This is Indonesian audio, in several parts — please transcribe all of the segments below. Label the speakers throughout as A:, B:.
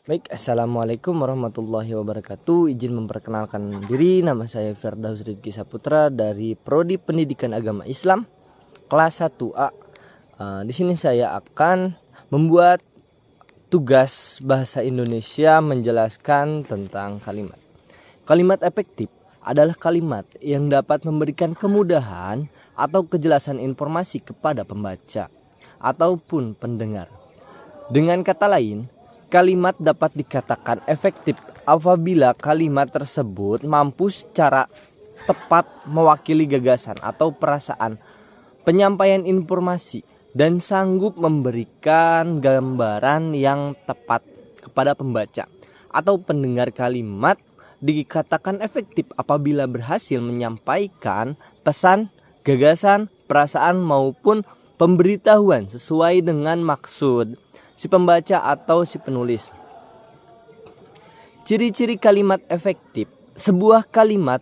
A: Baik, assalamualaikum warahmatullahi wabarakatuh. Izin memperkenalkan diri, nama saya Firdaus Rizky Saputra dari Prodi Pendidikan Agama Islam kelas 1A. Di sini saya akan membuat tugas bahasa Indonesia menjelaskan tentang kalimat. Kalimat efektif adalah kalimat yang dapat memberikan kemudahan atau kejelasan informasi kepada pembaca ataupun pendengar. Dengan kata lain, kalimat dapat dikatakan efektif apabila kalimat tersebut mampu secara tepat mewakili gagasan atau perasaan, penyampaian informasi, dan sanggup memberikan gambaran yang tepat kepada pembaca atau pendengar. Kalimat dikatakan efektif apabila berhasil menyampaikan pesan, gagasan, perasaan maupun pemberitahuan sesuai dengan maksud si pembaca atau si penulis. Ciri-ciri kalimat efektif. Sebuah kalimat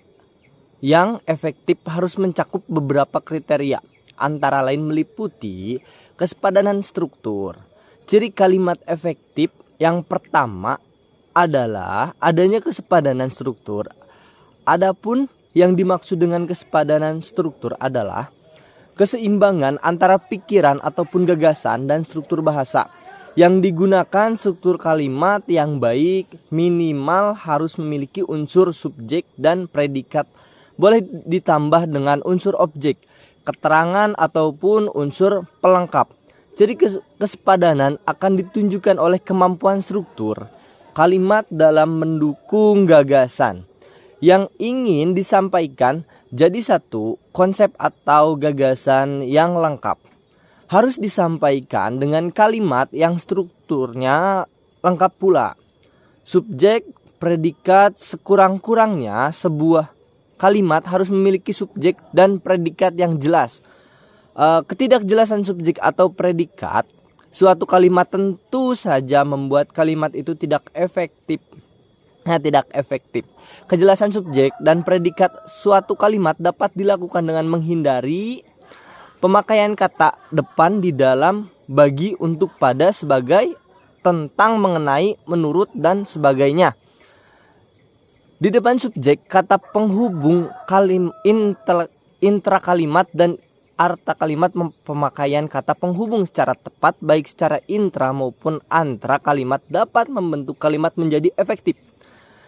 A: yang efektif harus mencakup beberapa kriteria, antara lain meliputi kesepadanan struktur. Ciri kalimat efektif yang pertama adalah adanya kesepadanan struktur. Adapun yang dimaksud dengan kesepadanan struktur adalah keseimbangan antara pikiran ataupun gagasan dan struktur bahasa. Yang digunakan struktur kalimat yang baik minimal harus memiliki unsur subjek dan predikat. Boleh ditambah dengan unsur objek, keterangan ataupun unsur pelengkap. Jadi kesepadanan akan ditunjukkan oleh kemampuan struktur kalimat dalam mendukung gagasan yang ingin disampaikan. Jadi satu konsep atau gagasan yang lengkap harus disampaikan dengan kalimat yang strukturnya lengkap pula. Subjek, predikat, sekurang-kurangnya sebuah kalimat harus memiliki subjek dan predikat yang jelas. Ketidakjelasan subjek atau predikat suatu kalimat tentu saja membuat kalimat itu tidak efektif. Kejelasan subjek dan predikat suatu kalimat dapat dilakukan dengan menghindari pemakaian kata depan di dalam, bagi, untuk, pada, sebagai, tentang, mengenai, menurut, dan sebagainya. Di depan subjek, kata penghubung intra kalimat dan arta kalimat. Pemakaian kata penghubung secara tepat baik secara intra maupun antra kalimat dapat membentuk kalimat menjadi efektif.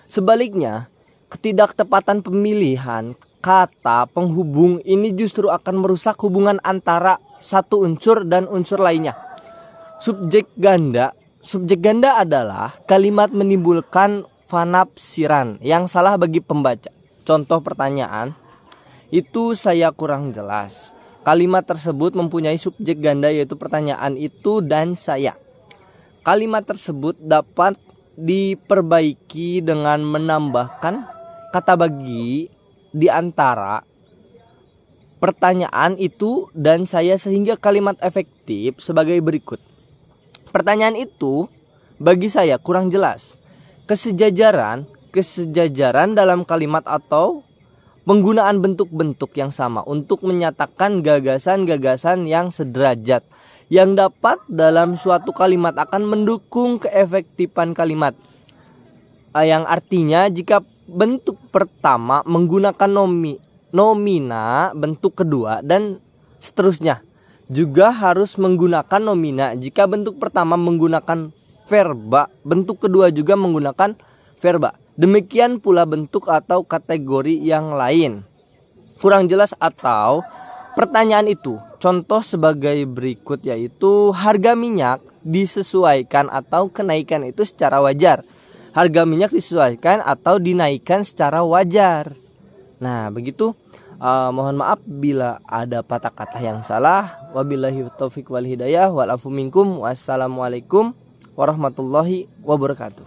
A: Sebaliknya, ketidaktepatan pemilihan kata penghubung ini justru akan merusak hubungan antara satu unsur dan unsur lainnya. Subjek ganda adalah kalimat menimbulkan penafsiran yang salah bagi pembaca. Contoh pertanyaan, itu saya kurang jelas. Kalimat tersebut mempunyai subjek ganda yaitu pertanyaan itu dan saya. Kalimat tersebut dapat diperbaiki dengan menambahkan kata bagi di antara pertanyaan itu dan saya sehingga kalimat efektif sebagai berikut. Pertanyaan itu bagi saya kurang jelas. Kesejajaran dalam kalimat atau penggunaan bentuk-bentuk yang sama untuk menyatakan gagasan-gagasan yang sederajat yang dapat dalam suatu kalimat akan mendukung keefektifan kalimat. Yang artinya jika bentuk pertama menggunakan nomina, bentuk kedua dan seterusnya juga harus menggunakan nomina. Jika bentuk pertama menggunakan verba, bentuk kedua juga menggunakan verba. Demikian pula bentuk atau kategori yang lain. Kurang jelas atau pertanyaan itu. Contoh sebagai berikut yaitu harga minyak disesuaikan atau kenaikan itu secara wajar. Harga minyak disesuaikan atau dinaikkan secara wajar. Nah begitu. Mohon maaf bila ada patah kata yang salah. Wabillahi taufiq wal hidayah wal afu minkum. Wassalamualaikum warahmatullahi wabarakatuh.